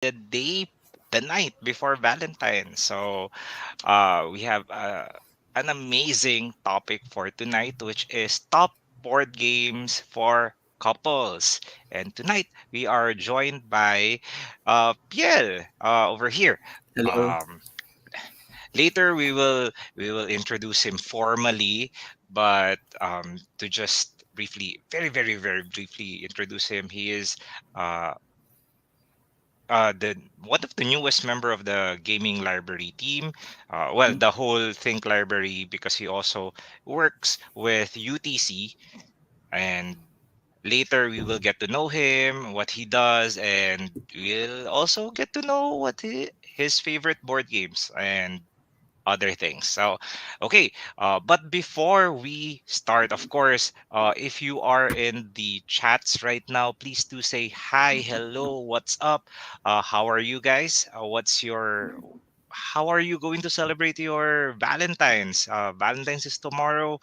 the day, the night before Valentine's. So we have an amazing topic for tonight, which is top board games for couples. And tonight we are joined by Piel over here. Hello. Um, Later we will introduce him formally, but to just briefly, very briefly introduce him, he is uh, the one of the newest member of the gaming library team. Well, Mhm. the whole Think library, because he also works with UTC, and later we will get to know him, what he does, and we'll also get to know his favorite board games and other things. So, okay. But before we start, of course, if you are in the chats right now, please do say hi, hello, what's up? How are you guys? How are you going to celebrate your Valentine's? Valentine's is tomorrow.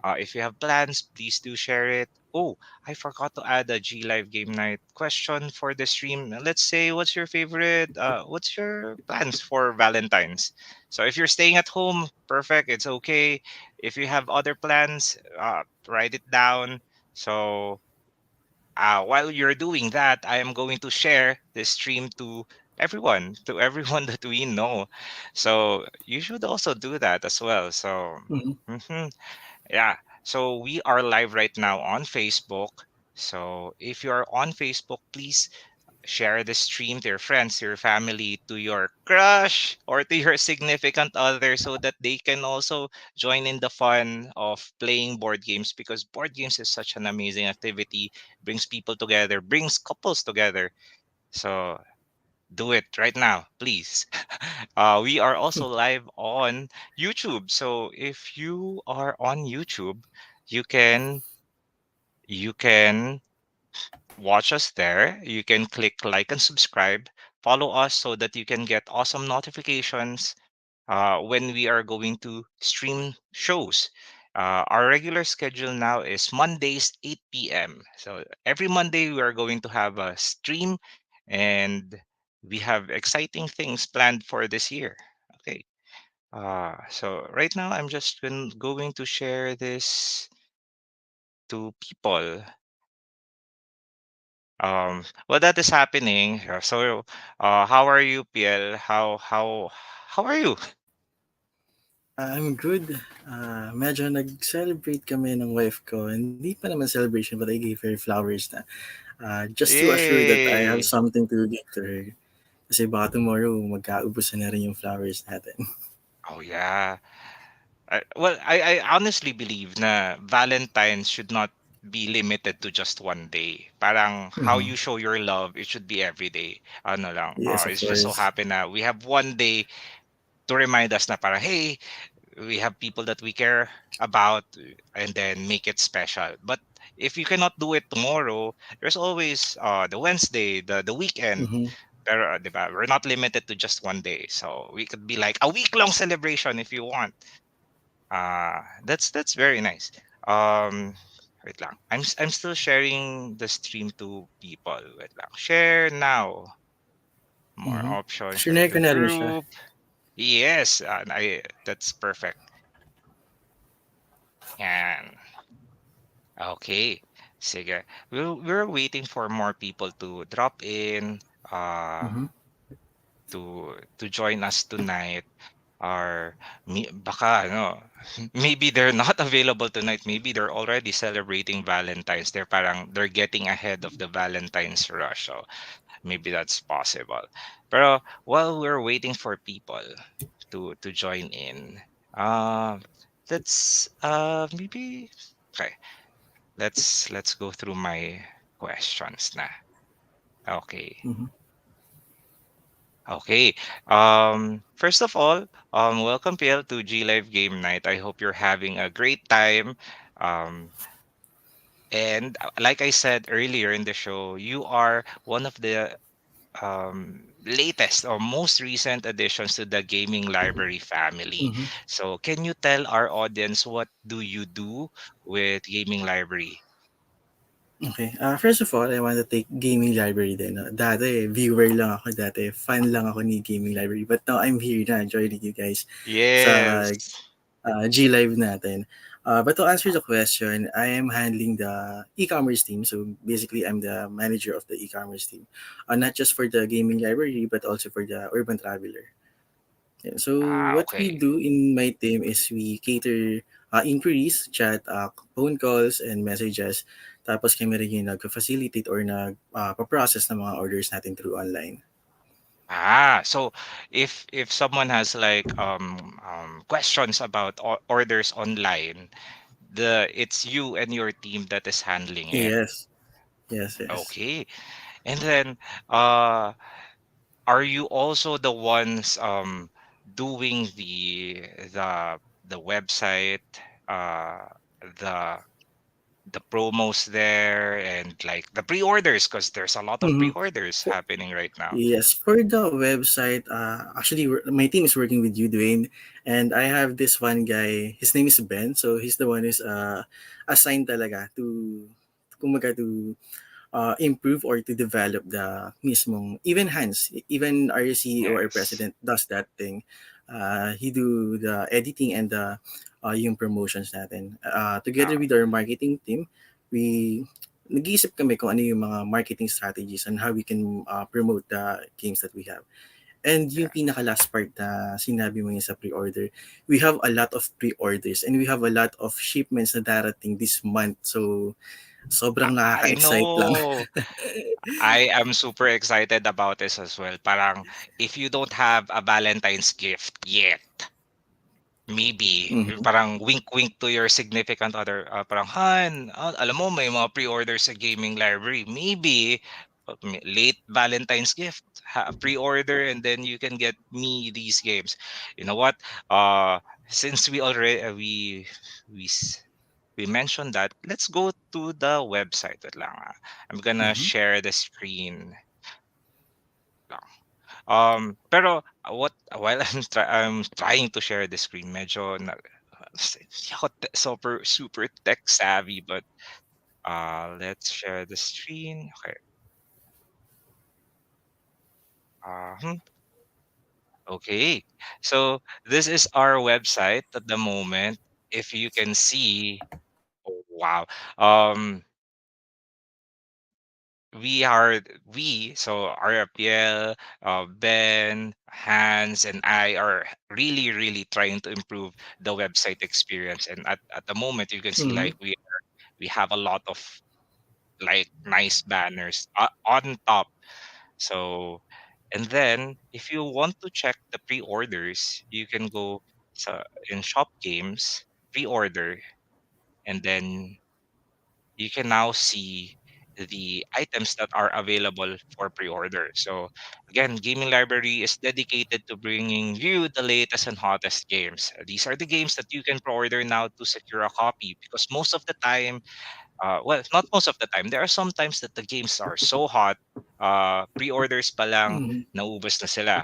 If you have plans, please do share it. Oh, I forgot to add a G Live game night question for the stream. Let's say, what's your plans for Valentine's? So if you're staying at home, perfect, it's okay. If you have other plans, write it down. So while you're doing that, I am going to share the stream to everyone that we know. So you should also do that as well. So. Mhm. Mhm. Yeah. So we are live right now on Facebook. So if you are on Facebook, please share the stream to your friends, to your family, to your crush, or to your significant other so that they can also join in the fun of playing board games, because board games is such an amazing activity, brings people together, brings couples together. So do it right now, please. We are also live on YouTube. So if you are on YouTube, you can you can watch us there. You can click like and subscribe. Follow us so that you can get awesome notifications when we are going to stream shows. Our regular schedule now is Mondays 8 p.m. So every Monday we are going to have a stream, and we have exciting things planned for this year. Okay. So right now I'm just going to share this to people. Well, that is happening. So, how are you, Piel? How are you? I'm good. Medyo nag-celebrate kami ng wife ko. Hindi pa naman celebration, but I gave her flowers na. Just to assure that I have Yay! something to give to her. Kasi baka tomorrow, magkaubusan na rin yung flowers natin. Oh yeah. I honestly believe na Valentine's should not be limited to just one day. Parang how Mhm. you show your love, it should be every day. Ano lang, Yes, of it's just so course. happen na we have one day to remind us na parang, hey, we have people that we care about, and then make it special. But if you cannot do it tomorrow, there's always the Wednesday, the weekend. Mhm. Pero, di ba, we're not limited to just one day. So we could be like a week-long celebration if you want. That's very nice. Um, wait lang. I'm still sharing the stream to people. Wait lang. Share now. More Mhm. options. Share to Shinare ko the na rin siya. group. Yes, I that's perfect. And okay. Sige. We're waiting for more people to drop in uh Mhm. to join us tonight. Or baka ano, maybe they're not available tonight. Maybe they're already celebrating Valentine's. They're getting ahead of the Valentine's rush. So maybe that's possible. Pero while we're waiting for people to join in, uh, maybe okay. Let's go through my questions na. Okay. Mhm. Okay. First of all, welcome PL to G Live Game Night. I hope you're having a great time. Um, and like I said earlier in the show, you are one of the latest or most recent additions to the gaming library family. Mhm. So, can you tell our audience what do you do with gaming library? Okay. First of all, I want to take gaming library din. Dati, viewer lang ako dati. Fan lang ako ni gaming library. But now, I'm here na joining you guys sa Yes. G Live natin. But to answer the question, I am handling the e-commerce team. So basically, I'm the manager of the e-commerce team. Not just for the gaming library, but also for the urban traveler. Yeah, so what we Okay. do in my team is we cater inquiries, chat, phone calls, and messages. Tapos kami rin yung nag-facilitate or nag-process ng mga orders natin through online. So if someone has like questions about orders online, the it's you and your team that is handling it. Yes, yes, yes. Okay. And then uh are you also the ones doing the website, uh the the promos there and like the pre-orders because there's a lot of Mm-hmm. pre-orders happening right now. Yes, for the website, actually, my team is working with you, Dwayne, and I have this one guy. His name is Ben, so he's the one who's assigned talaga to, kumaga to improve or to develop the mismong even Hans, even our CEO or Yes. president does that thing. He do the editing and the yung promotions natin. Together Uh, with our marketing team, we nag-iisip kami kung ano yung mga marketing strategies and how we can promote the games that we have. And yung yeah. pinaka last part na sinabi mo yung sa pre-order, we have a lot of pre-orders and we have a lot of shipments na darating this month. So, sobrang I nakaka-excite lang. know. I am super excited about this as well. Parang if you don't have a Valentine's gift yet, maybe yung Mhm. parang wink-wink to your significant other. Parang, Han, alam mo, may mga pre-order sa gaming library. Maybe late Valentine's gift, pre-order, and then you can get me these games. You know what? Since we already we s- we mentioned that, let's go to the website. Wait lang, ah. I'm gonna Mhm. share the screen. Lang. Pero what while I'm trying to share the screen, medyo hindi ako super super tech savvy, but let's share the screen. Okay. Hmm. Okay. So this is our website at the moment. If you can see, oh, wow. Um, we are so our Piel, Ben, Hans, and I are really really trying to improve the website experience. And at the moment, you can see Mhm. like we have a lot of like nice banners on top. So, and then if you want to check the pre-orders, you can go sa in shop games pre-order, and then you can now see the items that are available for pre-order. So again, Gaming Library is dedicated to bringing you the latest and hottest games. These are the games that you can pre-order now to secure a copy because most of the time, well, not most of the time, there are some times that the games are so hot, pre-orders pa lang, Mhm. naubos na sila.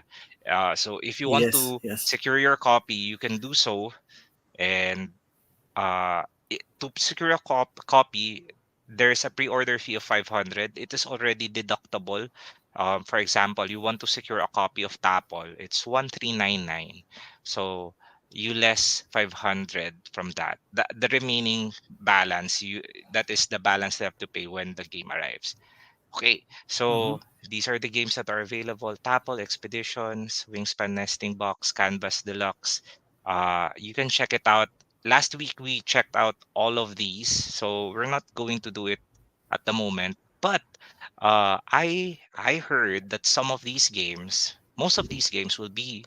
So if you want Yes, to yes. secure your copy, you can do so. And to secure a copy, there's a pre-order fee of 500. It is already deductible. For example, you want to secure a copy of Tapol, it's 1399. So you less 500 from that. The remaining balance, you that is the balance you have to pay when the game arrives. Okay, Mhm. so these are the games that are available: Tapple Expeditions, Wingspan Nesting Box, Canvas Deluxe. You can check it out. Last week we checked out all of these, so we're not going to do it at the moment. But I heard that some of these games, most of these games will be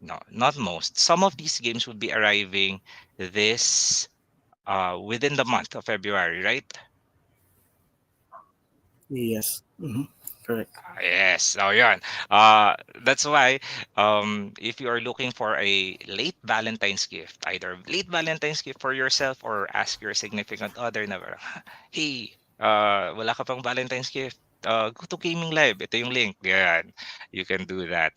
no, not most. Some of these games will be arriving this within the month of February, right? Yes. Mhm. Correct. Yes. So yun. That's why if you are looking for a late Valentine's gift, either late Valentine's gift for yourself or ask your significant other na parang, hey, wala ka pang Valentine's gift, go to Gaming Live. Ito yung link. Yan. You can do that.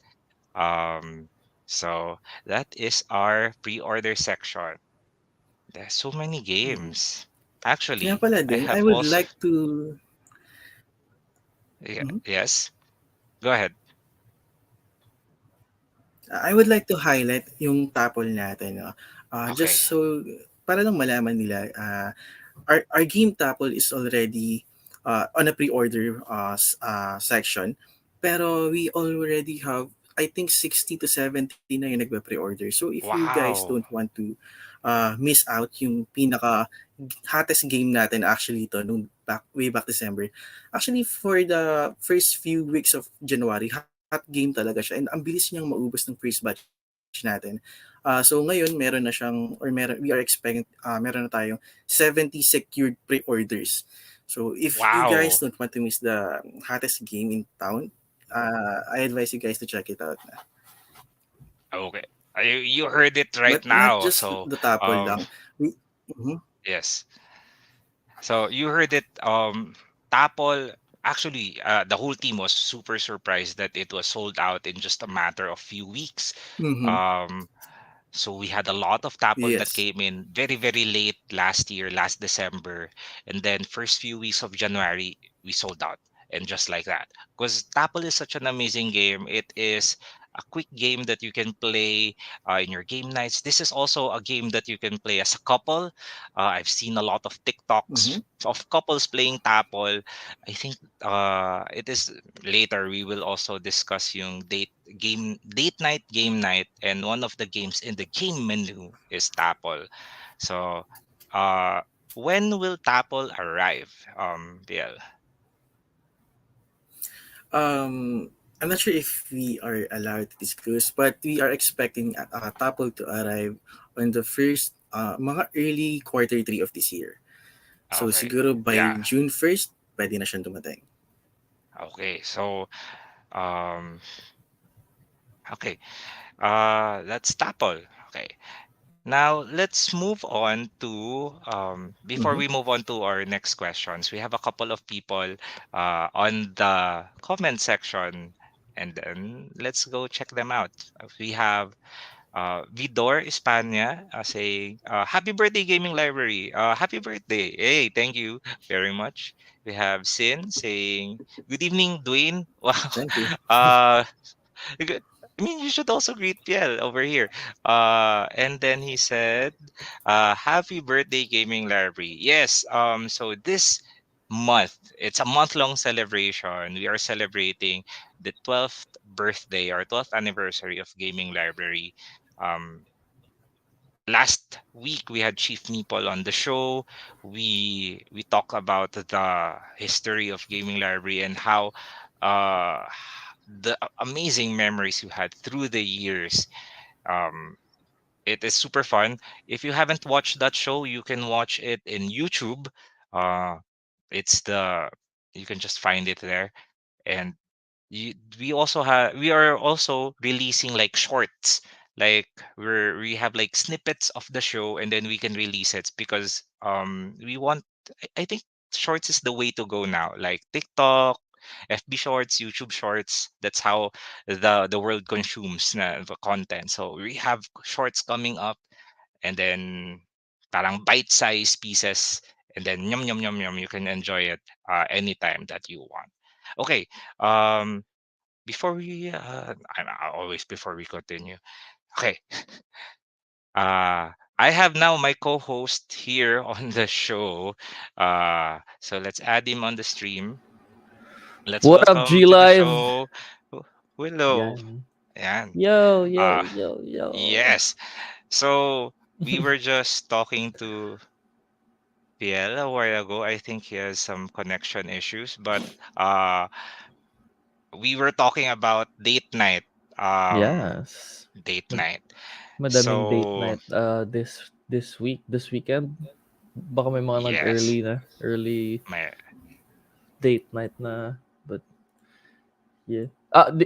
Um, so that is our pre-order section. There's so many Mhm. games. Kaya Actually, pala I din, I have would also. like to mhm. Yes. Go ahead. I would like to highlight yung tapol natin, no? Okay. Just so para lang malaman nila, our game tapol is already on a pre-order section. Pero we already have, I think, 60 to 70 na yung nagpa-pre-order. So if you guys don't Wow. want to miss out yung pinaka hottest game natin actually to nung way back December. Actually, for the first few weeks of January, hot game talaga siya. And ang bilis niyang maubos ng first batch natin. So ngayon, meron na siyang, or meron, we are expecting, meron na tayong 70 secured pre-orders. So if you guys don't Wow. want to miss the hottest game in town, I advise you guys to check it out. Okay. You heard it right But not now. just So, the tapol lang. We, mhm, yes. So you heard it. Tapol. Actually, the whole team was super surprised that it was sold out in just a matter of few weeks. mhm, Um, So we had a lot of Tapol that yes. came in very, very late last year, last December. And then first few weeks of January, we sold out. And just like that. Because Tapol is such an amazing game. It is a quick game that you can play in your game nights. This is also a game that you can play as a couple. I've seen a lot of TikToks Mhm. of couples playing Tapol. I think it is later we will also discuss yung date night, game night, and one of the games in the game menu is Tapol. So, uh, when will Tapol arrive? Biel. I'm not sure if we are allowed to discuss, but we are expecting Tapol to arrive on the first, mga early quarter three of this year. So Okay. siguro by Yeah. June 1st, pwede na siyang dumating. Okay. So, um, okay. That's Tapol. Okay. Now let's move on to before Mhm. we move on to our next questions, we have a couple of people on the comment section, and then let's go check them out. We have Vidor España saying, "Happy birthday, gaming library! Happy birthday! Hey, thank you very much." We have Sin saying, "Good evening, Dwayne." Wow. Thank you. Uh, Good. I mean, you should also greet Piel over here. And then he said, "Happy birthday, gaming library." Yes. So this month, it's a month-long celebration. We are celebrating the 12th birthday or 12th anniversary of gaming library. Um, Last week we had Chief Meeple on the show. We talked about the history of gaming library and how uh the amazing memories you had through the years. Um it is super fun. If you haven't watched that show, you can watch it in YouTube. Uh it's the You can just find it there. And we are also releasing like shorts, like we have like snippets of the show, and then we can release it because we want, I think shorts is the way to go now, like TikTok, FB shorts, YouTube shorts. That's how the world consumes the content. So we have shorts coming up, and then parang bite-sized pieces, and then yum yum yum yum, you can enjoy it anytime that you want. Okay. um Before we always before we continue, okay, I have now my co-host here on the show. So let's add him on the stream. Let's What up, welcome G to the Live? show Willow. Yan. And Yo, yo, uh yo, yo. yes, so we were just talking to Piel a while ago. I think he has some connection issues, but uh we were talking about date night. um Yes. Date Mad- night. Madaming date So night this weekend. Baka may mga yes, nag-early na. Early my date night na. But yeah.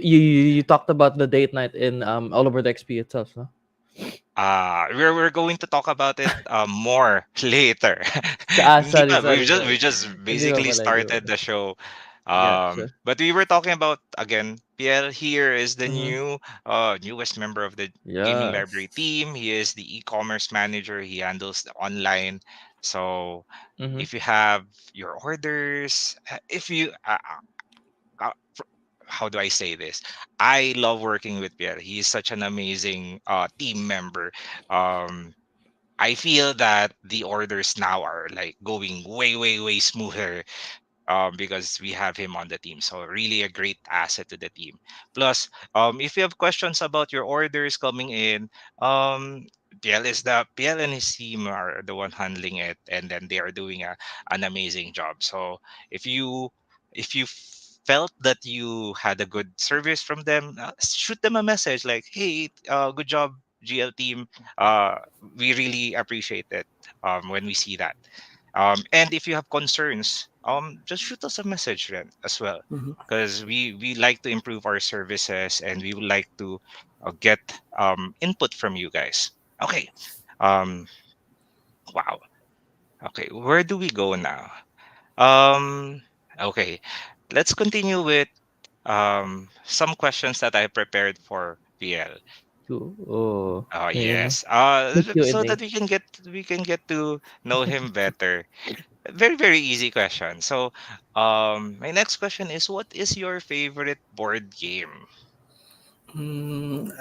You talked about the date night in all over the XP itself, no? we're going to talk about it more later. Hindi Sorry, pa, sorry, we sorry. just Hindi pa basically pala, hindi pa started pala. the show. Gotcha. But we were talking about, again, Piel here is the Mm-hmm. newest member of the gaming library Yes. team. He is the e-commerce manager. He handles the online. So Mm-hmm. if you have your orders, if you how do I say this? I love working with Pierre. He's such an amazing team member. Um, I feel that the orders now are like going way, way, way smoother because we have him on the team. So really a great asset to the team. Plus, if you have questions about your orders coming in, PL and his team are the one handling it, and then they are doing an amazing job. So if you if you felt that you had a good service from them, shoot them a message like, "Hey, good job, GL team. Uh, we really appreciate it when we see that." And if you have concerns, just shoot us a message then as well, Mhm. because we like to improve our services and we would like to get input from you guys. Okay. Um. Wow. Okay. Where do we go now? Um. Okay. Let's continue with some questions that I prepared for PL. Cool. Oh, Oh you know, yes. the So Q&A. that we can get to know him better. Very, very easy question. So, my next question is, what is your favorite board game?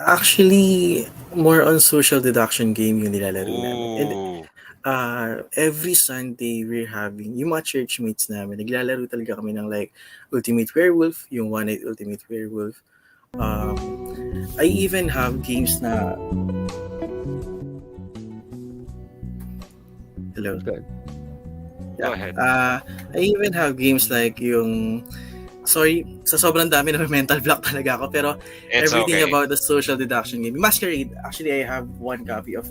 Actually, more on social deduction game yung nilalaro namin. And Ooh, every Sunday we're having, yung mga churchmates namin, naglalaro talaga kami ng like Ultimate Werewolf, yung One Night Ultimate Werewolf. Um, I even have games na, hello? Good. go Yeah. ahead. I even have games like yung sorry, sa sobrang dami na mental block talaga ako. Pero It's everything okay. about the social deduction game. Masquerade, actually I have one copy of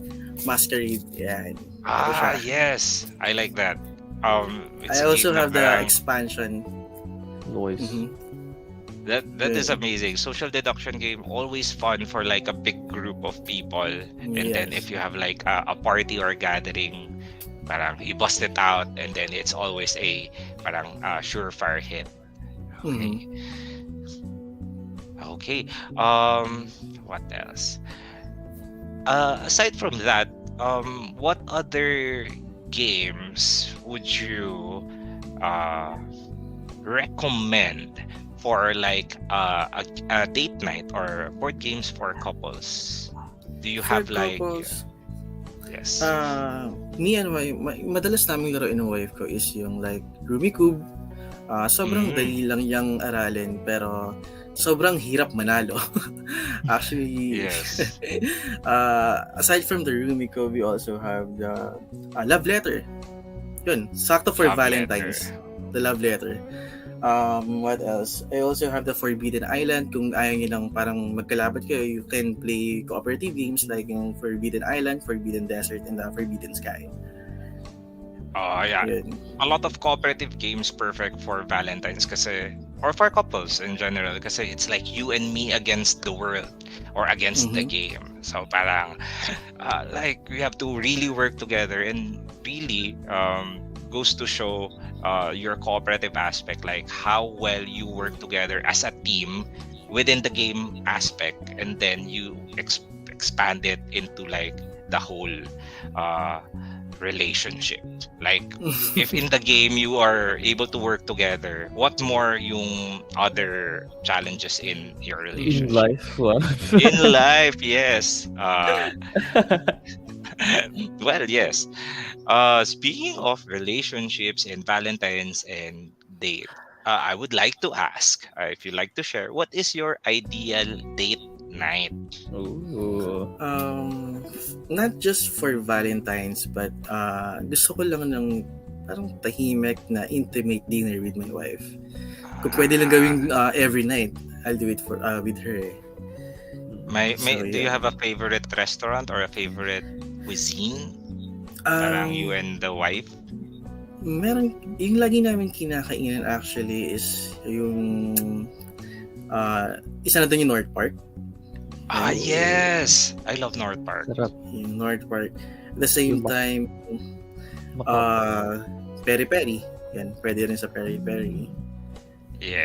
Masquerade. Yan, ito Ah, siya. yes, I like that. It's I a also game na have the parang expansion. Noise. Mm-hmm. that is Yun. amazing. Social deduction game always fun for like a big group of people, and then if Yes. you have like a party or gathering, parang you bust it out, and then it's always a parang surefire hit. Okay, Mm-hmm. okay. What else? Aside from that, what other games would you uh recommend for like a date night or board games for couples? Do you For have like couples, yes? me and madalas naming laruin ng wife ko is yung like Rumikube. Sobrang Mm, dali lang yung aralin pero sobrang hirap manalo. Actually, yes, aside from the Rumiko, we also have the love letter. Yun, sakto for love letter. Valentine's. The love letter. What else? I also have the Forbidden Island. Kung ayaw nyo lang parang magkalabat kayo, you can play cooperative games like yung Forbidden Island, Forbidden Desert, and the Forbidden Sky. Oh yeah, Yun. a lot of cooperative games perfect for Valentine's kasi or for couples in general kasi it's like you and me against the world or against the Mm-hmm. game. So parang like we have to really work together and really goes to show your cooperative aspect, like how well you work together as a team within the game aspect, and then you expand it into like the whole uh relationship. Like if in the game you are able to work together, what more yung other challenges in your In relationship? life. Wow. In life, yes. Well, yes. Speaking of relationships and Valentine's and date, I would like to ask if you'd like to share, what is your ideal date night? Ooh. Um, Not just for Valentine's, but gusto ko lang ng parang tahimik na intimate dinner with my wife. Kung pwede lang Ah, gawin every night, I'll do it for with her. So do you yeah. have a favorite restaurant or a favorite cuisine? Parang you Um, and the wife? Meron, yung lagi namin kinakainan actually is yung isa na doon yung North Park. Ah, Yung, yes! I love North Park. Sarap. yung North Park. At the same Yung time, Macau. Peri Peri. Yan, pwede rin sa Peri Peri.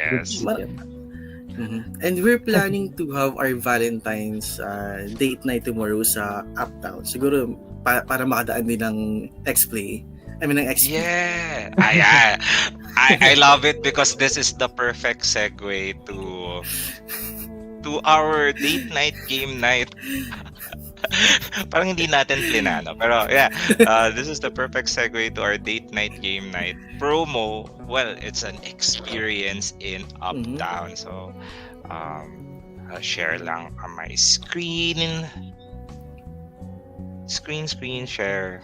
Good Yes. chicken. And we're planning to have our Valentine's date night tomorrow sa Uptown. Siguro para makadaan din ng X-Play. I mean, ng XP. Yeah. I love it because this is the perfect segue to our date night game night. Parang hindi natin plinano. Pero yeah, this is the perfect segue to our date night game night promo. Well, it's an experience in Mm-hmm. Uptown. So, um, I'll share lang on my screen. Screen share.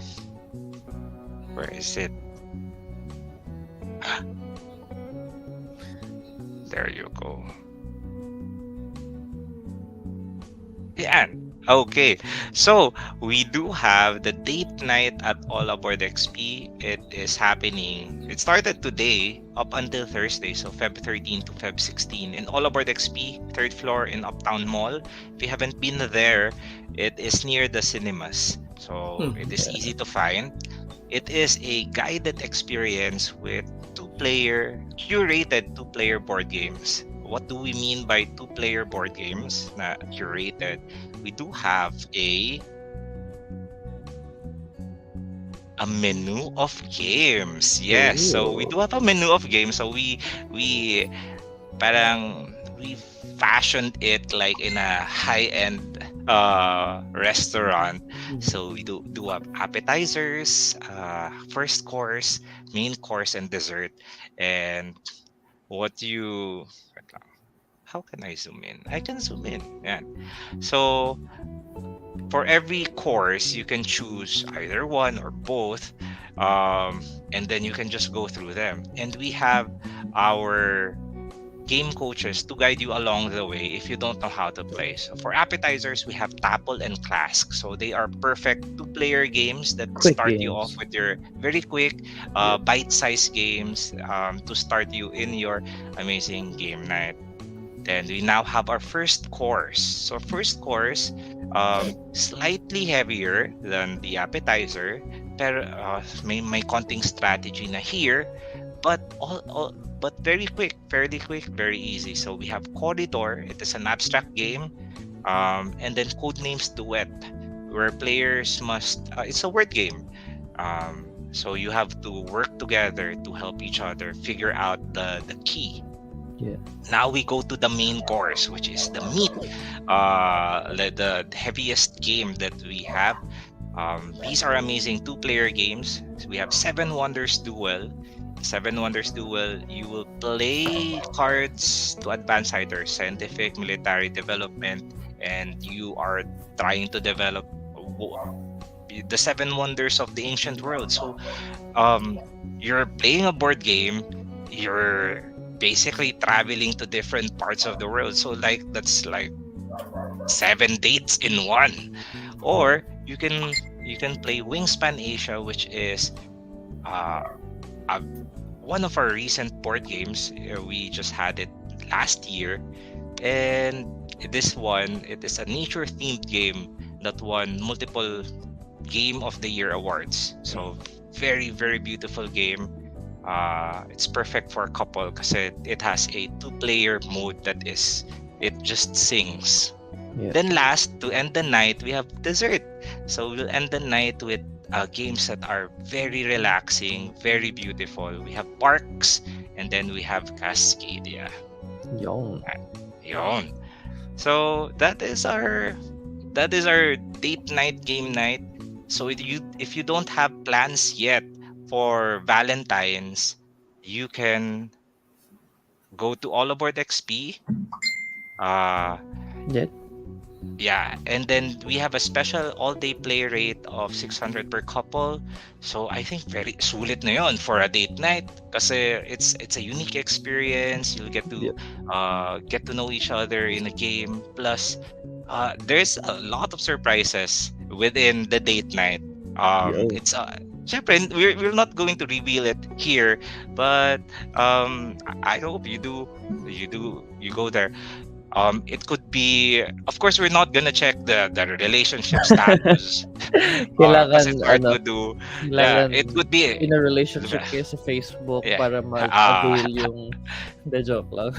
Where is it? There you go. Yan. Okay. So, we do have the date night at All Aboard XP. It is happening. It started today up until Thursday, so Feb 13 to Feb 16 in All Aboard XP, third floor in Uptown Mall. If you haven't been there, it is near the cinemas. So, it is easy to find. It is a guided experience with curated two-player board games. What do we mean by two-player board games na curated? We do have a menu of games. Yes, so we do have a menu of games. So we parang we fashioned it like in a high-end restaurant. So we do have appetizers, first course, main course, and dessert. And what you wait lang. How can I zoom in? I can zoom in. Yeah. So for every course, you can choose either one or both, and then you can just go through them. And we have our game coaches to guide you along the way if you don't know how to play. So for appetizers, we have Tapple and Clask. So they are perfect two-player games that Quick start you off games. with your very quick, bite-sized games to start you in your amazing game night. Then we now have our first course. So first course, slightly heavier than the appetizer, pero may konting strategy na here, but but very quick, fairly quick, very easy. So we have Corridor. It is an abstract game, and then Codenames Duet, where players must. It's a word game. So you have to work together to help each other figure out the key. Yeah. Now we go to the main course, which is the meat, the heaviest game that we have. These are amazing two-player games. So we have Seven Wonders Duel. Seven Wonders Duel, you will play cards to advance either scientific, military development, and you are trying to develop the seven wonders of the ancient world. So you're playing a board game, you're basically traveling to different parts of the world. So like that's like 7 dates in one. Or you can play Wingspan Asia, which is uh, one of our recent board games. We just had it last year, and this one, it is a nature themed game that won multiple Game of the Year awards. So very very beautiful game. It's perfect for a couple because it has a two-player mode that is it just sings. Yeah. Then last, to end the night, we have dessert. So we'll end the night with games that are very relaxing, very beautiful. We have Parks, and then we have Cascadia. Yon. Yon. So that is our date night game night. So if you don't have plans yet for Valentine's, you can go to All Aboard XP. Uh, Yeah. Yeah, and then we have a special all-day play rate of 600 per couple. So I think very sulit na yon for a date night kasi it's a unique experience. You'll get to know each other in a game. Plus, there's a lot of surprises within the date night. Yo. It's syempre, we're not going to reveal it here, but I hope you go there. It could be, of course, we're not gonna check the relationship status, Kailangan because it's hard ano, to do. Yeah, kailangan it could be, in a di relationship ba? kayo sa Facebook Yeah. para mag-avail yung hindi, joke lang.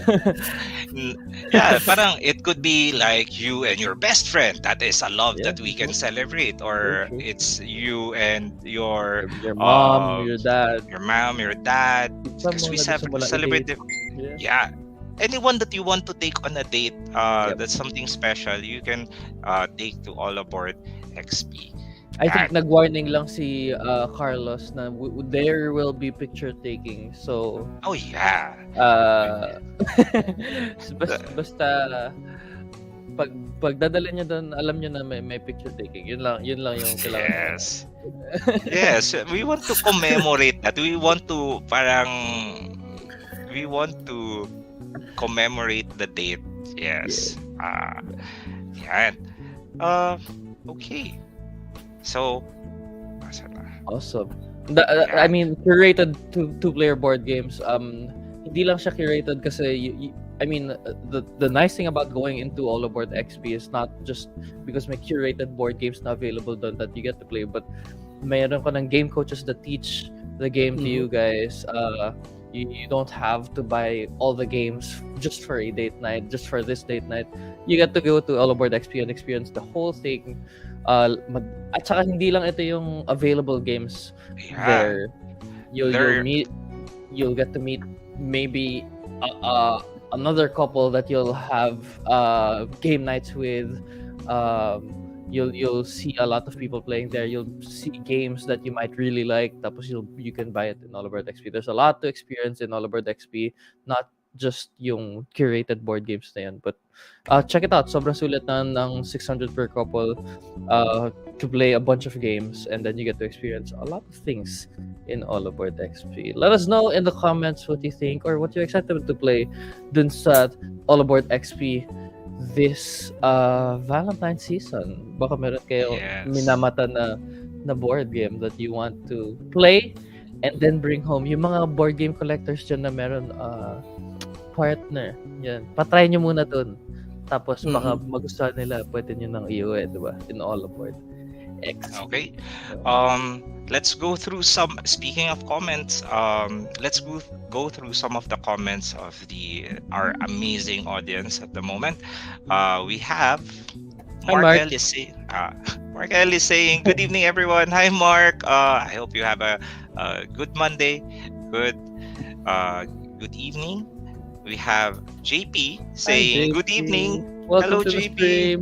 N- yeah, parang it could be like you and your best friend. That is a love Yeah, that we can celebrate, very or true. it's you and your Your mom, uh your dad, your mom, your dad, pizza because mo we na gusto mo lang celebrate i-date. them. Yeah. Yeah, anyone that you want to take on a date, Yep. that's something special, you can take to All Aboard XP. I think Yan. nag-warning lang si Carlos na there will be picture taking. So, Oh yeah. uh, The- basta pag dadala niya doon, alam niyo na may picture taking. Yun lang yung kailangan niya. yes. Yes, we want to commemorate that. We want to commemorate the date. Yes. Yan. Okay. So, asan na? Awesome. Yeah. I mean, curated two-player board games. Hindi lang siya curated kasi I mean, the nice thing about going into All Aboard XP is not just because may curated board games na available doon that you get to play, but mayroon ka ng game coaches that teach the game to you guys. You don't have to buy all the games just for a date night, just for this date night. You get to go to All Aboard XP and experience the whole thing. At saka hindi lang ito yung available games Yeah. there. You'll There- you'll get to meet maybe another couple that you'll have game nights with. You'll see a lot of people playing there. You'll see games that you might really like. Tapos you can buy it in All Aboard XP. There's a lot to experience in All Aboard XP, not just yung curated board games na yan. But check it out. Sobrang sulit na ng 600 per couple to play a bunch of games, and then you get to experience a lot of things in All Aboard XP. Let us know in the comments what you think or what you're excited to play dun sa All Aboard XP this Valentine season. Baka meron kayo Yes. minamata na board game that you want to play and then bring home. Yung mga board game collectors dyan na meron partner. Yan. Patry nyo muna dun. Tapos baka magustuhan nila, pwede nyo nang iuwi, diba? In All Aboard XP. Okay. Let's go through some. Speaking of comments, let's go through some of the comments of our amazing audience at the moment. We have Hi, Mark Mark. L is saying, Mark L is saying, "Good evening, everyone. Hi, Mark. I hope you have a good Monday. Good evening." We have JP saying, Hi, "Good JP. evening." Welcome Hello, to the JP. stream.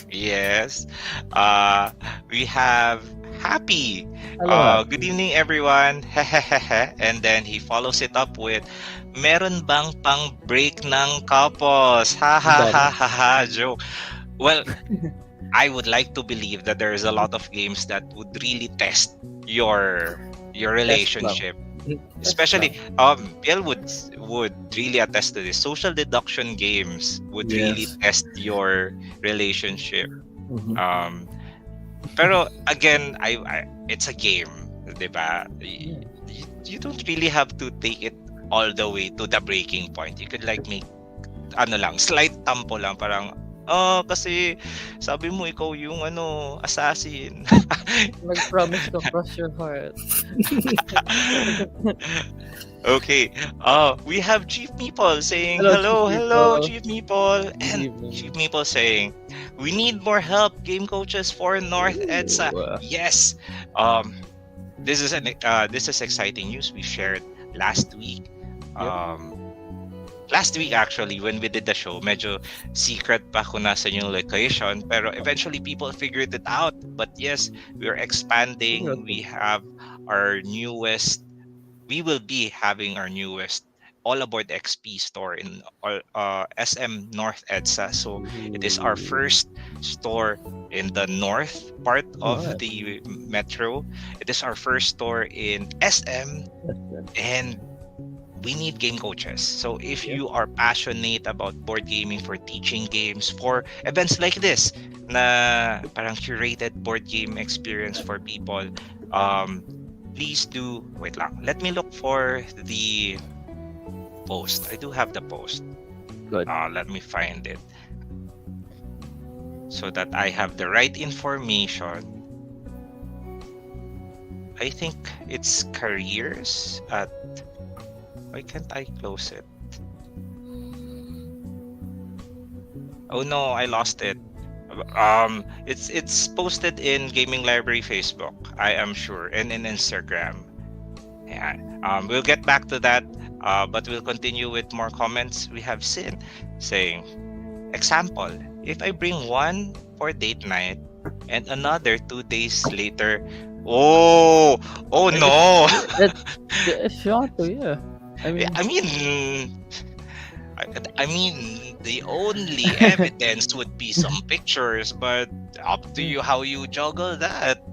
Yes. We have Happy. Hello, Good evening, everyone. And then he follows it up with, meron bang pang break ng kapos? Ha ha ha ha ha. Joke. Well, I would like to believe that there is a lot of games that would really test your relationship. Especially Piel would really attest to this. Social deduction games would really test your relationship. Pero again, I it's a game, 'di ba? You don't really have to take it all the way to the breaking point. You could like make slight tampo lang, parang kasi sabi mo ikaw yung assassin. Nag-promise to cross your heart. Okay. We have Chief Meeple saying, Hello, hello, Chief Chief Meeple. Good And evening. Chief Meeple saying, we need more help, game coaches for North EDSA. Yes. This is exciting news we shared last week. Last week actually, when we did the show, medyo secret pa kung nasa yung location, pero eventually people figured it out. But yes, we are expanding. We will be having our newest All Aboard XP store in SM North EDSA. So it is our first store in the north part of the metro. It is our first store in SM, and we need game coaches. So if you are passionate about board gaming, for teaching games, for events like this, na parang curated board game experience for people, please do, wait lang, let me look for the post. I do have the post. Good. Let me find it so that I have the right information. I think it's careers at. Why can't I close it? Oh no, I lost it. It's posted in Gaming Library Facebook, I am sure, and in Instagram. Yeah. We'll get back to that. But we'll continue with more comments. We have Sin saying, example, if I bring one for date night and another 2 days later, oh, oh no. That shot, yeah. I Yeah, mean, I mean, the only evidence would be some pictures, but up to you how you juggle that.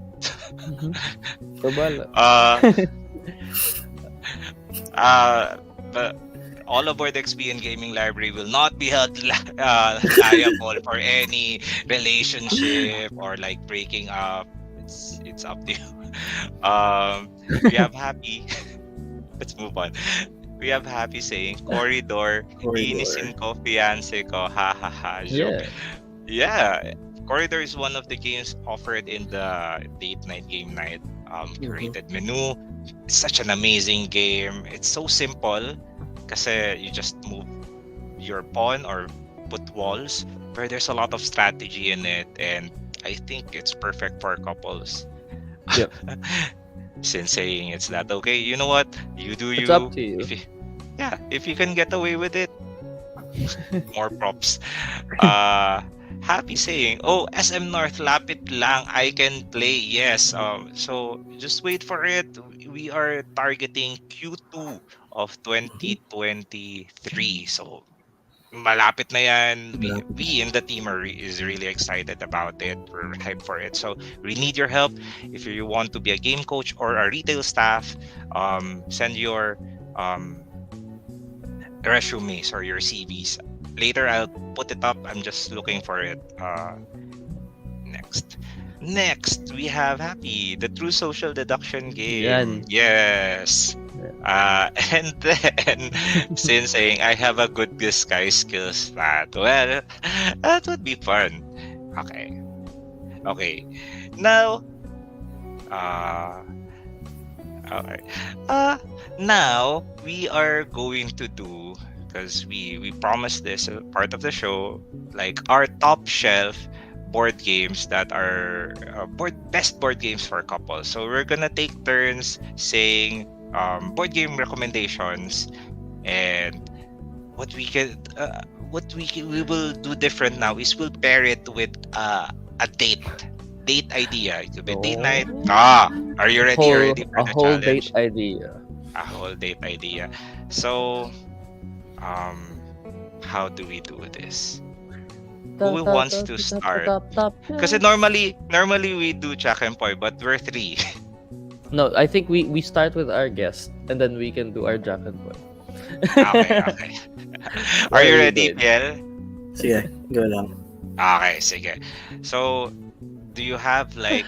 mm-hmm. So bala. Uh, but all aboard XP and Gaming Library will not be held liable for any relationship or like breaking up. It's up to you. We have Happy. Let's move on. We have Happy saying, Corridor, Corridor. inisin ko, fiancé ko, ha ha ha, joke. Yeah. Yeah, Corridor is one of the games offered in the date night game night curated menu. It's such an amazing game. It's so simple kasi you just move your pawn or put walls, but there's a lot of strategy in it, and I think it's perfect for couples. Yep. Since saying it's that okay, you know what? You do It's you. up to you. If you can get away with it, more props. Uh Happy saying, "Oh, SM North lapit lang, I can play." Yes. So just wait for it. We are targeting Q2 of 2023. So malapit na yan. We in the team is really excited about it. We're hyped for it. So we need your help. If you want to be a game coach or a retail staff, send your resumes or your CVs. Later, I'll put it up. I'm just looking for it. Next, we have Happy, the true social deduction game. Yan. Yes. And then, since saying I have a good disguise skills, that would be fun. Okay. Now, uh, okay. Now we are going to do, because we promised this part of the show, like our top shelf board games that are best board games for couples. So we're gonna take turns saying board game recommendations, and we will do different now is we'll pair it with a date idea. It could be date night. Are you ready? You ready for A the whole date challenge? idea. A whole date idea. So, how do we do this? Who wants to start? Because normally we do Jack and Poy, but we're three. No, I think we start with our guest and then we can do our Jack and Boy. Okay. Are you ready, Piel? Sige, go lang. Okay, sige. So, do you have like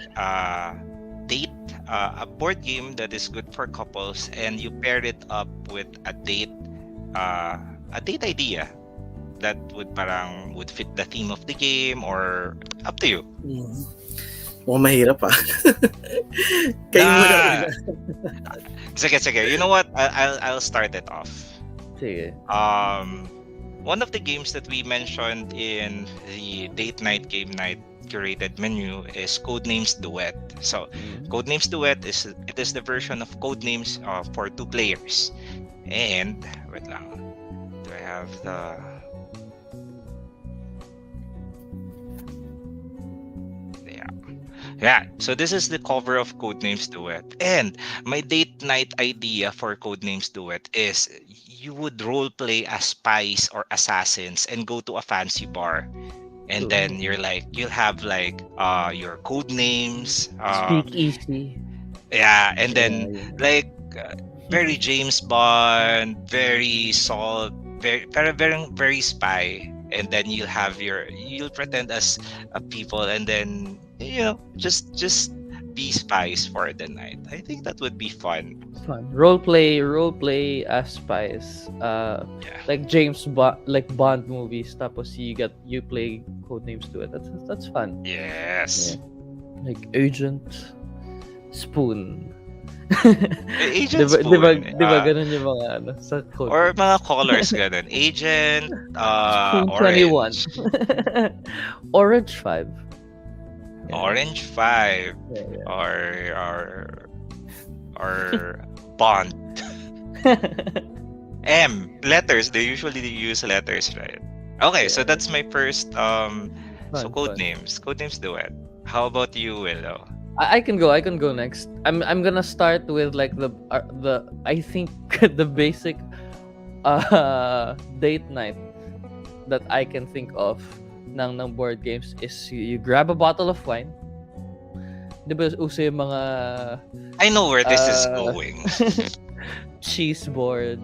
date a board game that is good for couples, and you pair it up with a date idea that would fit the theme of the game, or up to you? Mukhang mahirap Kayo muna. Sige. You know what? I'll start it off. Sige. One of the games that we mentioned in the date night game night curated menu is Codenames Duet. So Codenames Duet is the version of Codenames for 2 players. And wait lang. Do I have the Yeah, so this is the cover of Codenames Duet. And my date night idea for Codenames Duet is you would role play as spies or assassins and go to a fancy bar. And then you'll have like your code names. Speak easy. Yeah, and then like very James Bond, very Salt, very spy. And then you'll pretend as people, and then just be spies for the night. I think that would be fun. Fun. Role play as spies. Yeah. Like like Bond movies. Tapos you play code names to it. That's fun. Yeah. Yes. Like Agent Spoon. Agent Spoon. Di ba ganun yung mga ano sa code Or names? mga colors ganun. Agent Spoon 21. Orange. Orange 5. Yeah. Orange 5. Yeah, Or Bond. M. Letters. They usually use letters, right? Okay, so yeah. that's my first so Fun, code fun. names. Code names duet. How about you, Willow? I can go. I can go next. I'm gonna start with like the I think the basic date night that I can think of ng board games is you grab a bottle of wine. Di ba uso yung mga I know where this is uh, going. cheese board,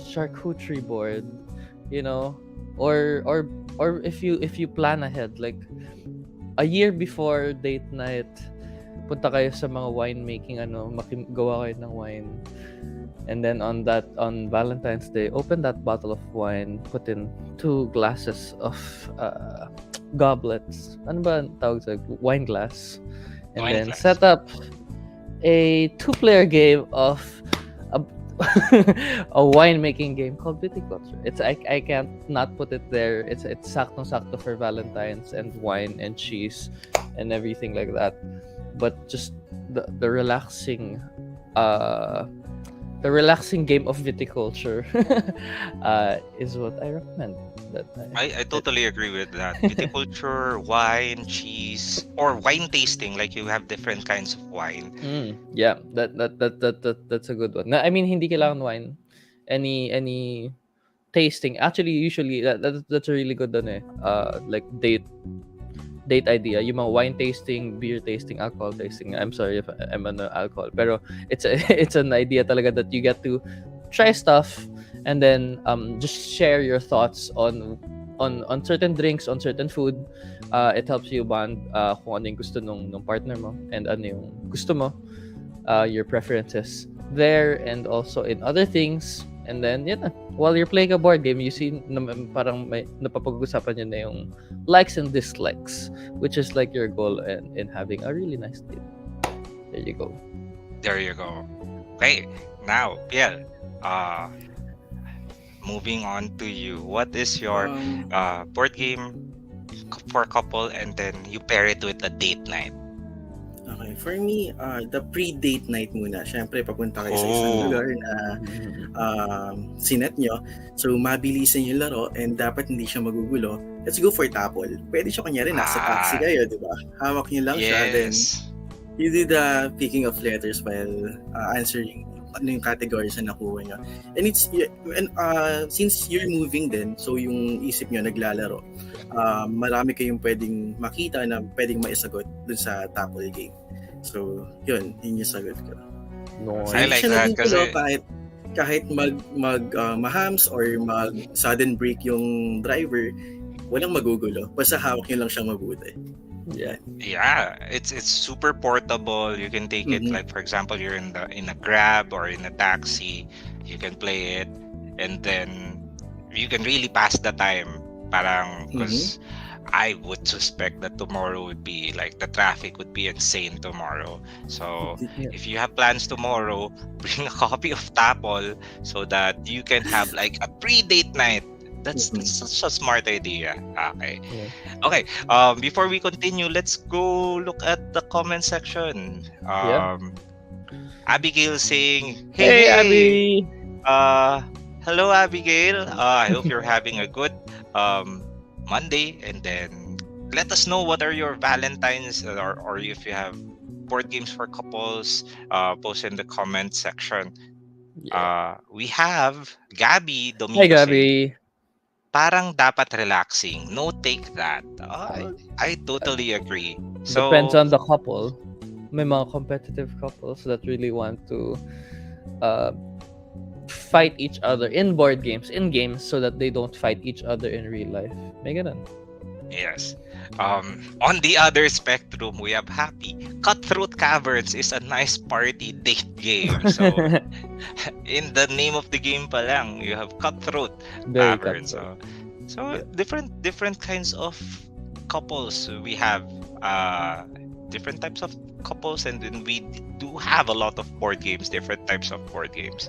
charcuterie board, you know, or if you plan ahead, like a year before date night, punta kayo sa mga wine making gawa kayo ng wine. And then on Valentine's Day, open that bottle of wine, put in 2 glasses of goblets. Ano ba ang tawag sa wine glass? And Wine then glass. set up a 2-player game of a, a wine making game called Viticulture. I can't not put it there. It's saktong-sakto for Valentine's and wine and cheese and everything like that. But just the relaxing game of Viticulture is what I recommend that time. I totally agree with that. Viticulture, wine, cheese, or wine tasting. Like you have different kinds of wine. Yeah, that's a good one. I mean, hindi kailangan wine. Any tasting. Actually, usually that's a really good one like date idea. Yung mga wine tasting, beer tasting, alcohol tasting. I'm sorry if I'm on alcohol, pero it's an idea talaga that you get to try stuff and then just share your thoughts on certain drinks, on certain food. It helps you bond kung ano yung gusto nung partner mo and ano yung gusto mo, your preferences there and also in other things. And then, while you're playing a board game, you see parang may napapag-usapan nyo na yung likes and dislikes, which is like your goal in having a really nice date. There you go. There you go. Okay, now, Piel, moving on to you. What is your board game for couple and then you pair it with a date night? Okay, for me, the pre-date night muna. Siyempre, papunta kayo sa isang lugar na sinet nyo. So, mabilisan yung laro and dapat hindi siya magugulo. Let's go for tapol. Pwede siya kunyari, nasa taxi kayo, di ba? Hawak nyo lang siya, then you do the picking of letters while answering ano yung categories na nakuha nyo. And since you're moving din, so yung isip nyo naglalaro, marami kayong pwedeng makita na pwedeng maisagot dun sa tapol game. So, yun yung sagot ko. No, I like that kasi kahit mahams or mag sudden break yung driver, walang magugulo. Basta hawak nyo lang siyang mabuti. Yeah, it's super portable. You can take it like, for example, you're in a Grab or in a taxi, you can play it and then you can really pass the time. Parang because I would suspect that tomorrow would be like the traffic would be insane tomorrow. So if you have plans tomorrow, bring a copy of Tapol so that you can have like a pre-date night. That's such a smart idea. Okay. Okay. Before we continue, let's go look at the comment section. Abigail saying, "Hey, Abby. Hello, Abigail. I hope you're having a good Monday, and then let us know what are your Valentines or if you have board games for couples. Post in the comment section. We have Gabby Domingo. Hi, Gabby. Parang dapat relaxing. No, take that. I totally agree. So depends on the couple. May mga competitive couples that really want to fight each other in board games, in games, so that they don't fight each other in real life. May ganun. Yes. On the other spectrum, we have Happy. Cutthroat Caverns is a nice party date game. So, in the name of the game pa lang, you have Cutthroat Very Caverns. cutthroat. So Yeah. different kinds of couples. We have uh different types of couples, and then we do have a lot of board games, different types of board games.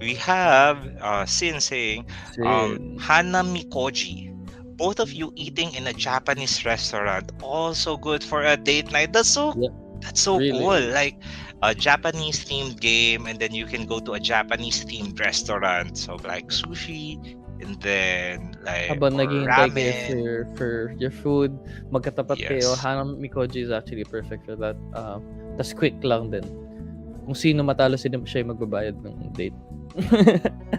We have Sin saying, Sin. Hana Mikoji. Both of you eating in a Japanese restaurant, also good for a date night. Yep. That's so Really, cool. really. Like a Japanese themed game, and then you can go to a Japanese themed restaurant. So like sushi, and then like Habang or naghihintay kayo ramen. for your food, magkatapat kayo. Yes. Hanang Mikoji is actually perfect for that. Tas quick lang din. Kung sino matalo, siya yung magbabayad ng date.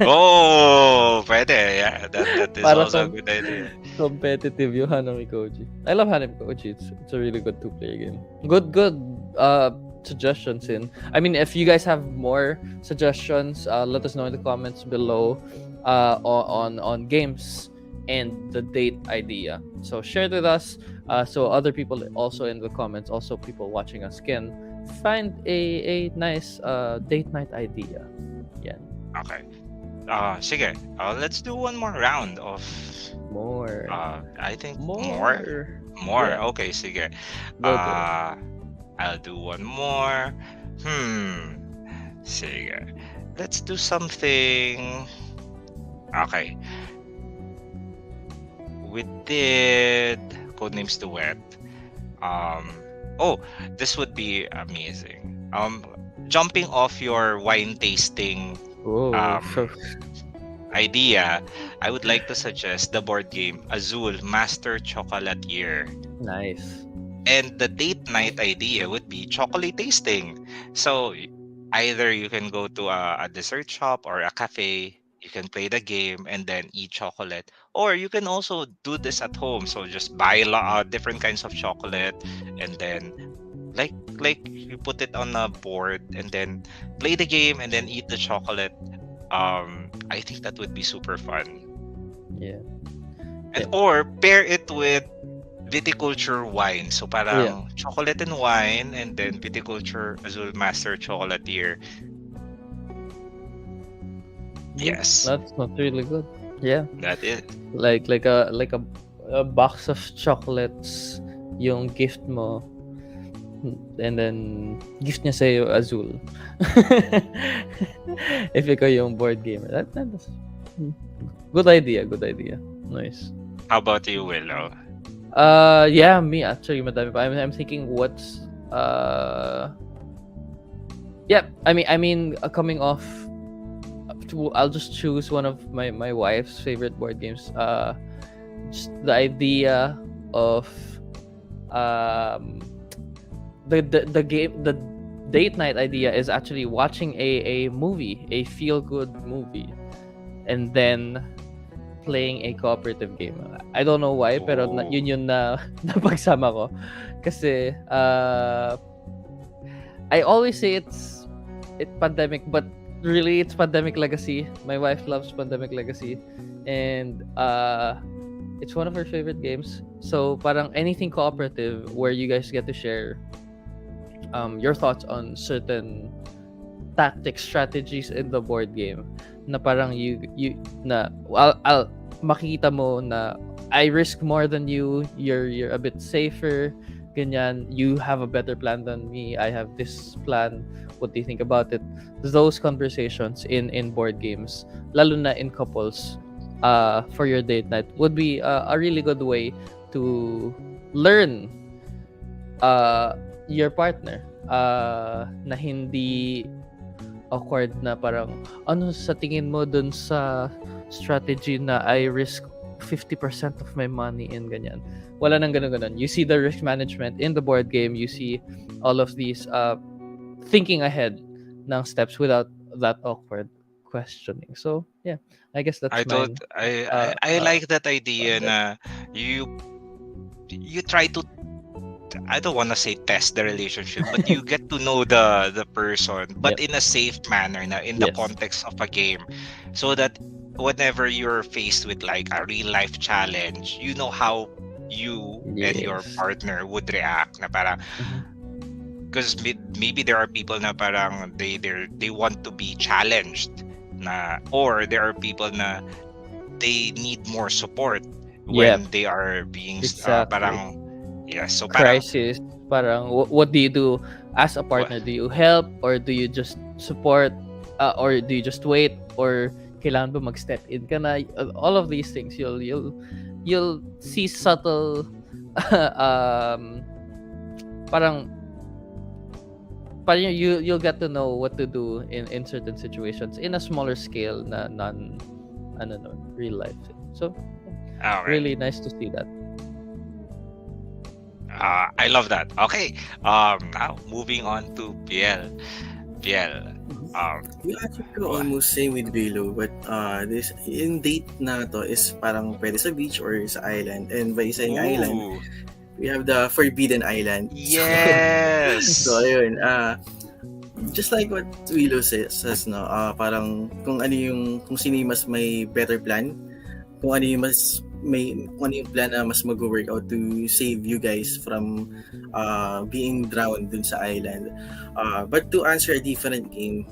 Oh, pwede. Yeah, that is Para also a good idea. competitive yung Hanami Koji. I love Hanami Koji. It's a really good two-player game. Good suggestions in. I mean, if you guys have more suggestions, let us know in the comments below on games and the date idea. So share it with us so other people also in the comments, also people watching us can find a nice date night idea. Yeah. Okay. Sige. Let's do one more round of More. I think More. more. Yeah. Okay, sige. Go. I'll do one more. Sige. Let's do something. Okay. We did Codenames Duet. Oh, this would be amazing. Jumping off your wine tasting Oh, so idea, I would like to suggest the board game Azul Master Chocolatier. nice. And the date night idea would be chocolate tasting. So either you can go to a dessert shop or a cafe, you can play the game and then eat chocolate. Or you can also do this at home. So just buy different kinds of chocolate, and then like you put it on a board and then play the game and then eat the chocolate. I think that would be super fun. Yeah. And Yeah. or pair it with viticulture wine. So Yeah. parang chocolate and wine, and then viticulture Azul Master Chocolatier. Yes, That's not really good. Yeah. that is. Like a box of chocolates yung gift mo, and then gift niya sa'yo Azul. If ikaw yung board gamer. That's good idea. Nice. How about you, Willow? Yeah, me actually madami pa. I'm thinking what's yeah, I mean coming off I'll just choose one of my wife's favorite board games. Just the idea of um the game, the date night idea is actually watching a movie, a feel good movie, and then playing a cooperative game. I don't know why, pero Oh. yun na napagsama ko. Kasi I always say it's Pandemic, but really it's Pandemic Legacy. My wife loves Pandemic Legacy, and it's one of her favorite games. So parang anything cooperative where you guys get to share your thoughts on certain tactics, strategies in the board game, na parang you na I'll makikita mo na I risk more than you, you're a bit safer, ganyan, you have a better plan than me, I have this plan, what do you think about it? Those conversations in board games, lalo na in couples, for your date night would be a really good way to learn your partner, na hindi awkward na parang ano sa tingin mo dun sa strategy na I risk 50% of my money in ganyan. Wala nang ganun. You see the risk management in the board game, you see all of these thinking ahead ng steps without that awkward questioning. So yeah, I guess that's mine. I like that idea Fun. na you try to, I don't want to say test the relationship, but you get to know the person, but Yep. in a safe manner na in the Yes. context of a game, so that whenever you're faced with like a real life challenge, you know how you and your Yes. partner would react na parang Mhm. because maybe there are people na parang they want to be challenged na, or there are people na they need more support Yep, when they are being exactly. parang yeah, so parang Crisis, parang what do you do as a wa- partner? Do you help or do you just support, or do you just wait, or kailangan ba mag-step in ka na? All of these things you'll see subtle um parang you'll get to know what to do in certain situations in a smaller scale na non ano no real life thing. So okay. really nice to see that. I love that. Okay. Now moving on to Piel. Piel. Um, You actually go wha- almost same with Velo, but this in date na to is parang pwede sa beach or sa island. And by saying island, ooh, we have the Forbidden Island. So, so yes. ayun, just like what Willow says no, parang kung sino yung mas may better plan, kung ano yung mas kung ano yung plan na mas mag-work out to save you guys from being drowned dun sa island. But to answer a different game,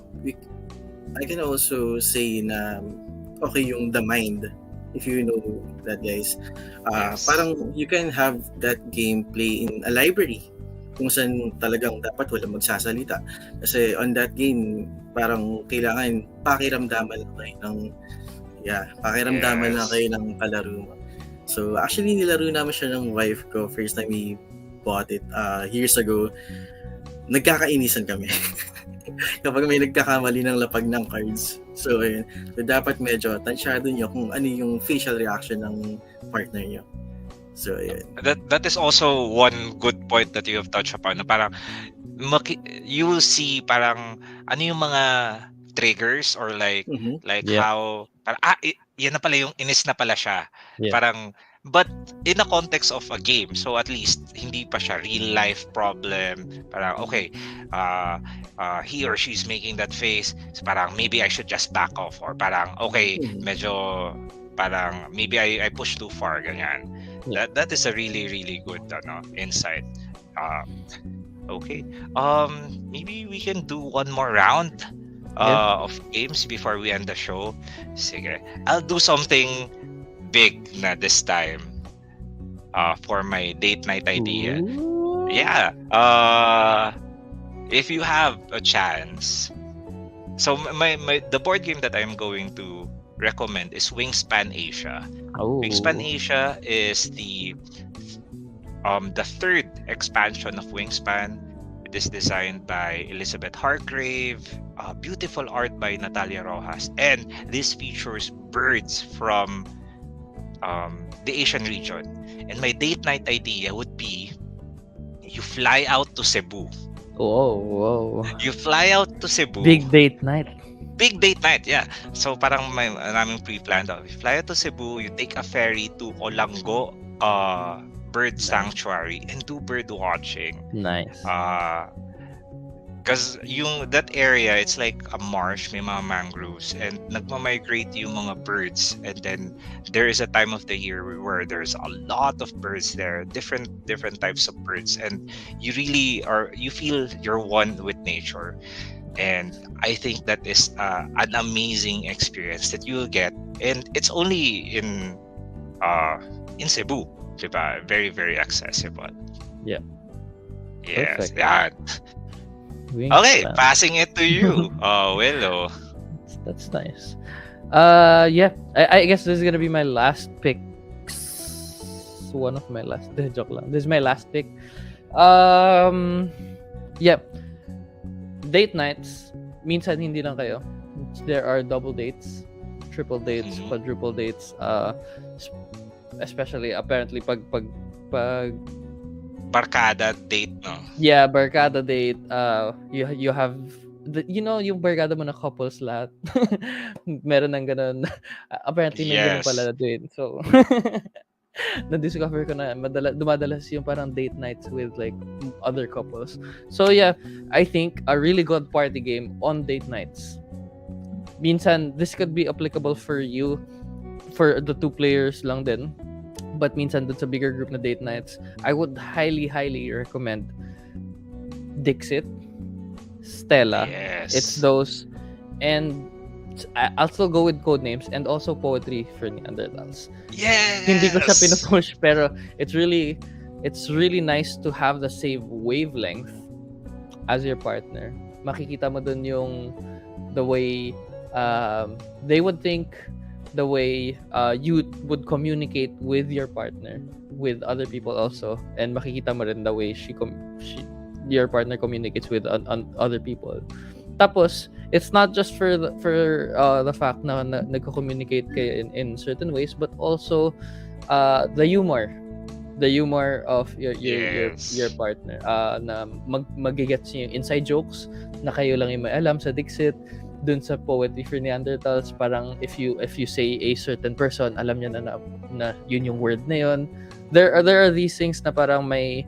I can also say na okay yung The Mind, if you know that, guys. Yes. Parang you can have that gameplay in a library kung saan talagang dapat walang magsasalita. Kasi on that game, parang kailangan pakiramdaman lang kayo ng pakiramdaman lang Yes. kayo ng kalaro mo. So actually nilaro naman siya ng wife ko first time we bought it years ago. Nagkakainisan kami kapag may nagkakamali ng lapag ng cards. So ayun, so dapat medyo tansyado nyo kung ano yung facial reaction ng partner nyo. So ayun. That is also one good point that you have touched upon. Na parang you will see parang ano yung mga triggers or Mhm. like Yep. how parang yan na pala yung inis na pala siya. Yeah. Parang but in a context of a game, so at least hindi pa siya real life problem. Parang okay, he or she's making that face. So parang maybe I should just back off, or parang okay, Mhm. medyo parang maybe I push too far ganyan. Yeah. That is a really really good insight. Okay. Maybe we can do one more round Yeah. of games before we end the show. Sige. I'll do something big na this time. For my date night idea. Ooh. Yeah. If you have a chance. So the board game that I'm going to recommend is Wingspan Asia. Oh. Wingspan Asia is the third expansion of Wingspan. It is designed by Elizabeth Hargrave, beautiful art by Natalia Rojas, and this features birds from the Asian region. And my date night idea would be you fly out to Cebu. Whoa. You fly out to Cebu. Big date night. Big date night, yeah. So parang naming pre-planned. You fly out to Cebu, you take a ferry to Olango bird sanctuary and do bird watching. Nice. Because that area, it's like a marsh, may mga mangroves, and nagmamigrate yung mga birds. And then there is a time of the year where there's a lot of birds there, different types of birds, and you feel you're one with nature. And I think that is an amazing experience that you'll get, and it's only in Cebu, diba? Very very accessible. Yeah. Yes. Perfect. Yeah. Wingspan. Okay, passing it to you. Willow. That's nice. Yeah. I guess this is gonna be my last pick. One of my last. Joke lang. This is my last pick. Yeah. Date nights. Minsan hindi lang kayo. There are double dates, triple dates, Mhm. quadruple dates. Especially apparently pag Barkada date, no? yeah, barkada date. You have yung barkada mo na couples lahat. Meron ng ganun. Apparently may ganun Yes. pala din. So na-discover ko na dumadalas yung parang date nights with like other couples. So yeah, I think a really good party game on date nights. Minsan this could be applicable for you, for the two players lang din. But minsan dun sa bigger group na date nights, I would highly, highly recommend Dixit, Stella. It's Yes. those, and I'll still go with Codenames and also Poetry for Neanderthals. Hindi ko siya Yes. pinupush, pero it's really nice to have the same wavelength as your partner. Makikita mo dun yung the way they would think, the way you would communicate with your partner, with other people also, and makikita mo rin the way your partner communicates with other people. Tapos, it's not just for the fact na nagko-communicate kayo in certain ways, but also the humor of your Yes. partner, na magigets niyo yung inside jokes na kayo lang yung may alam. Sa Dixit, dun sa Poetry for Neanderthals, parang if you say a certain person, alam niya na yun yung word na yun. There are these things na parang may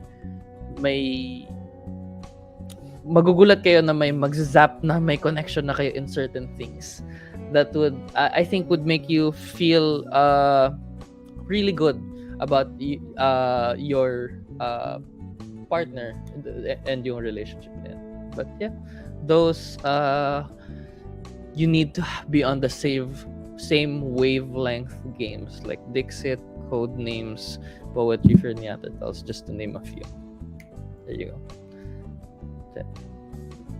magugulat kayo na may mag-zap na may connection na kayo in certain things that would I think would make you feel really good about your partner and yung relationship din. But yeah, those you need to be on the same wavelength games like Dixit, Codenames, Poetry for Neanderthals, just to name a few. There you go.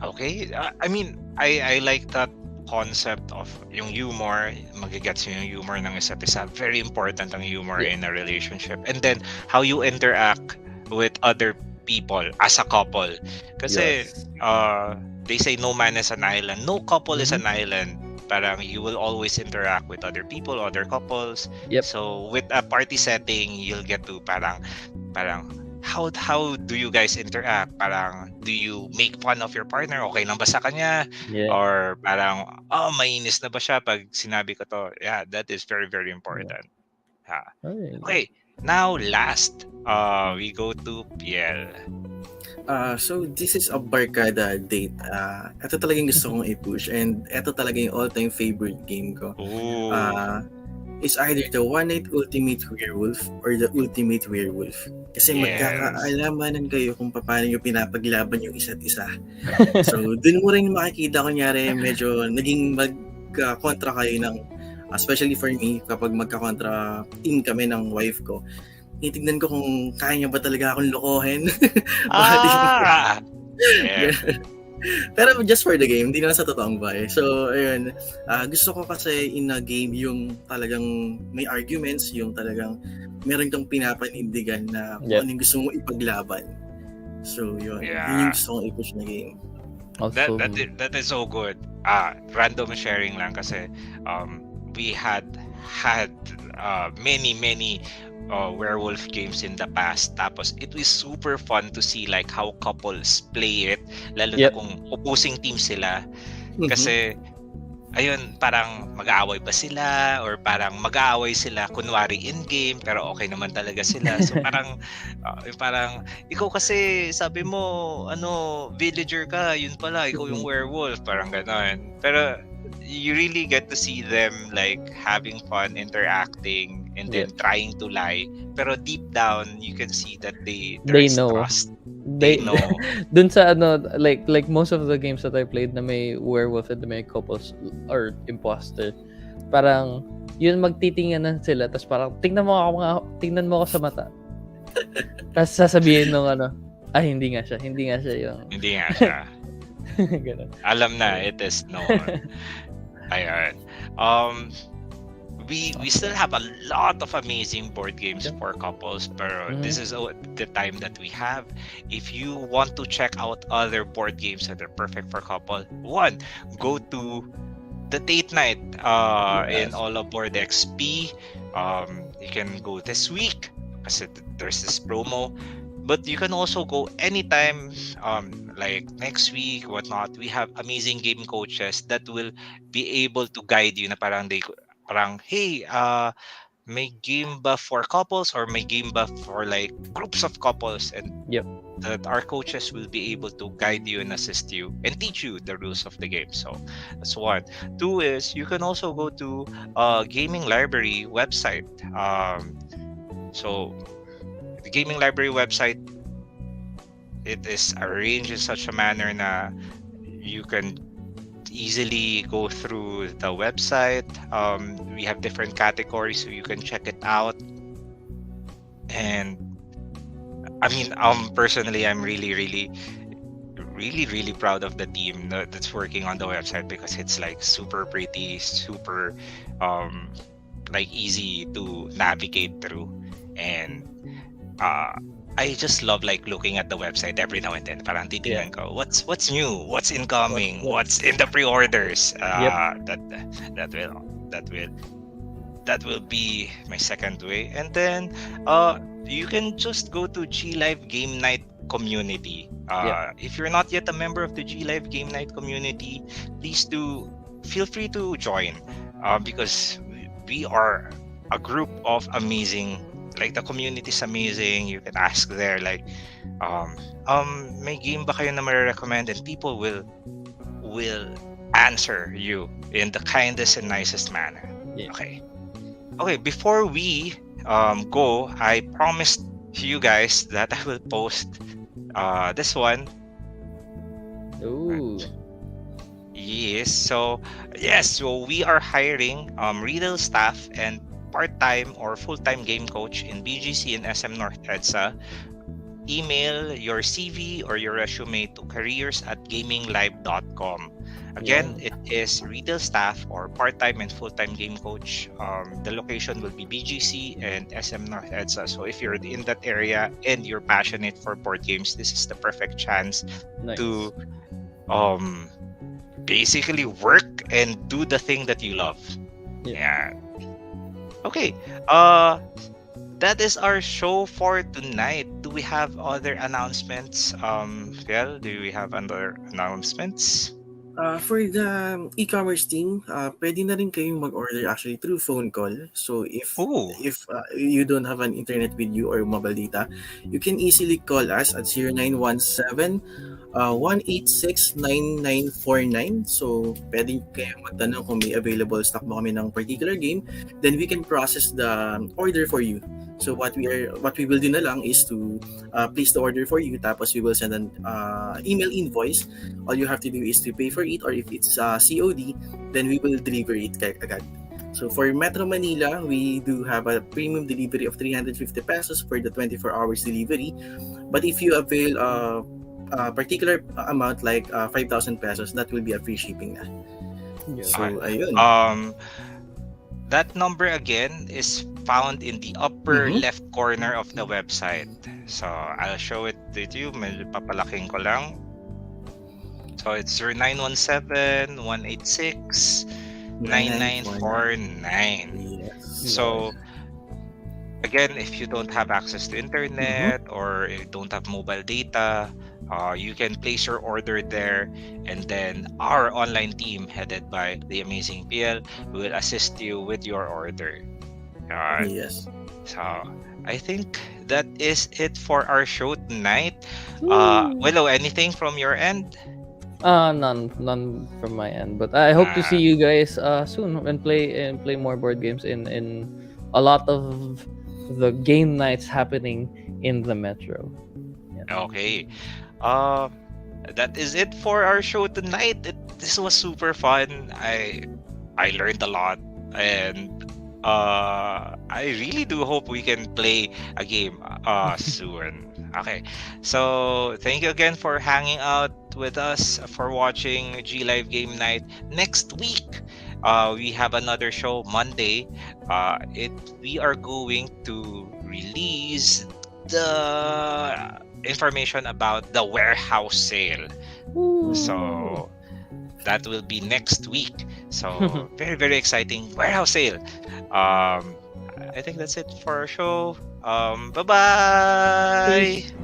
Okay. I mean, I like that concept of yung humor, magigets yung humor ng isa't isa. Very important ang humor Yeah. in a relationship. And then, how you interact with other people as a couple. Kasi, Yes. they say no man is an island. No couple is Mhm. an island. Parang you will always interact with other people, other couples. Yep. So, with a party setting, you'll get to parang how do you guys interact? Parang, do you make fun of your partner? Okay lang ba sa kanya? Yeah. Or parang, oh, mainis na ba siya pag sinabi ko to? Yeah, that is very, very important. Ha. Alright. Okay, now last, we go to Piel. So this is a barkada date. Ito talagang gusto kong i-push and ito talaga yung all-time favorite game ko. Ooh. It's either the One Night Ultimate Werewolf or the Ultimate Werewolf. Kasi Yes. magkakaalamanan kayo kung paano nyo pinapaglaban yung isa't isa. So dun mo rin makikita kunyari medyo naging magka-kontra kayo ng, especially for me, kapag magka-kontra team kami ng wife ko, titignan ko kung kaya niya ba talaga akong lokohin. Ah! Yeah. Pero just for the game, hindi naman sa totoong buhay. So, ayun. Gusto ko kasi in a game yung talagang may arguments, yung talagang meron kang pinapanindigan na kung Yep. ano yung gusto mong ipaglaban. So, yun. Yeah. Yun yung gusto kong i-push na game. Also, That is so good. Random sharing lang kasi we had many werewolf games in the past. Tapos it was super fun to see like how couples play it, lalo na Yep. kung opposing teams sila. Kasi ayun, parang mag-aaway ba sila or parang mag-aaway sila kunwari in game pero okay naman talaga sila. So parang ikaw kasi sabi mo villager ka, yun pala ikaw yung werewolf, parang gano'n. Pero you really get to see them like having fun, interacting, and then trying to lie. Pero deep down, you can see that there They is know. trust. They know. Dun sa like most of the games that I played na may werewolf and may couples or imposter, parang yun magtitinginan sila tapos parang tingnan mo ako sa mata. Tapos sasabihin nung hindi nga siya yung Hindi nga siya. ganun. Alam na, it is known. Ayun. We still have a lot of amazing board games for couples, pero this is the time that we have. If you want to check out other board games that are perfect for couple, one, go to the date night in All Aboard XP. You can go this week kasi there's this promo. But you can also go anytime, like next week, whatnot. We have amazing game coaches that will be able to guide you na parang hey, may game ba for couples or may game ba for like groups of couples, and that our coaches will be able to guide you and assist you and teach you the rules of the game. So that's one. Two is you can also go to gaming library website. So the gaming library website, it is arranged in such a manner na you can easily go through the website. We have different categories, so you can check it out. And I mean, personally, I'm really proud of the team that's working on the website, because it's like super pretty, super um like easy to navigate through. And uh I just love like looking at the website every now and then. Parang Yeah. titingnan ko, what's new, what's What's incoming, the what's in the pre-orders. Yep. That will that will that will be my second way. And then you can just go to G Live Game Night community. Yep. If you're not yet a member of the G Live Game Night community, please do feel free to join, because we are a group of amazing, like the community is amazing. You can ask there like may game ba kayo na recommend, and people will answer you in the kindest and nicest manner. Yeah. Okay, before we go, I promised you guys that I will post this one. Ooh. Yes, so we are hiring retail staff and part-time or full-time game coach in BGC and SM North EDSA. Email your CV or your resume to careers@gaminglive.com. Again, Yeah. it is retail staff or part-time and full-time game coach. The location will be BGC and SM North EDSA. So if you're in that area and you're passionate for board games, this is the perfect chance Nice. to um basically work and do the thing that you love. Yeah. Yeah. Okay. That is our show for tonight. Do we have other announcements? Piel, do we have other announcements? For the e-commerce team, pwede na rin kayong mag-order actually through phone call. So Ooh. if you don't have an internet with you or mobile data, you can easily call us at 0917 186-9949. So pwede kayong magtanong kung may available stock ba kami ng particular game, then we can process the order for you. So what we will do na lang is to place the order for you, tapos we will send an email invoice. All you have to do is to pay for it, or if it's COD, then we will deliver it agad. So for Metro Manila, we do have a premium delivery of 350 pesos for the 24 hours delivery. But if you avail a particular amount like 5,000 pesos, that will be a free shipping na. Yeah. So Okay. ayun. That number again is found in the upper Mhm. left corner of the website. So I'll show it to you. Medyo papalaking ko lang. So it's 0917-186-9949. Yes. So again, if you don't have access to Mhm. internet or you don't have mobile data, you can place your order there, and then our online team, headed by the amazing Piel, will assist you with your order. Yes. So I think that is it for our show tonight. Woo. Willow, anything from your end? None from my end. But I hope to see Uh, you guys soon and play more board games in a lot of the game nights happening in the metro. Yeah. okay. Uh, that is it for our show tonight. This was super fun. I learned a lot, and I really do hope we can play a game soon. Okay, so thank you again for hanging out with us, for watching G Live Game Night. Next week, we have another show Monday. We are going to release the information about the warehouse sale. Woo. So that will be next week. So very exciting warehouse sale. I think that's it for our show. Bye bye. Peace.